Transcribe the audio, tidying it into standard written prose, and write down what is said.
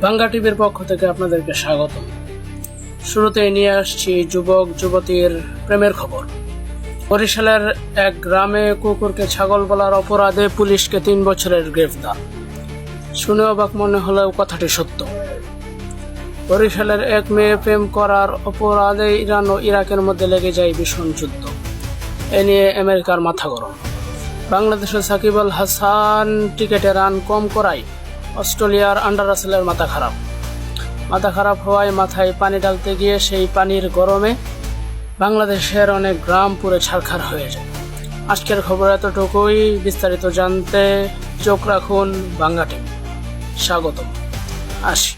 বাংলা টিভির পক্ষ থেকে আপনাদেরকে স্বাগত। শুরুতে নিয়ে আসছি যুবক যুবতীর প্রেমের খবর। বরিশালের এক গ্রামে কুকুরকে ছাগল বলার অপরাধে পুলিশকে 3 বছরের গ্রেফতার। শুনে অবাক মনে হলেও কথাটি সত্য। বরিশালের এক মেয়ে প্রেম করার অপরাধে ইরান ও ইরাকের মধ্যে লেগে যায় ভীষণ যুদ্ধ। এ নিয়ে আমেরিকার মাথা গরম। বাংলাদেশের সাকিব আল হাসান টিকেটে রান কম করায় অস্ট্রেলিয়ার আন্ডার রাসেলের মাথা খারাপ হওয়ায় মাথায় পানি ঢালতে গিয়ে সেই পানির গরমে বাংলাদেশের অনেক গ্রাম পুরো ছারখার হয়ে যায়। আজকের খবর এতটুকুই। বিস্তারিত জানতে চোখ রাখুন বাংলা টিভি। স্বাগতম। আসি।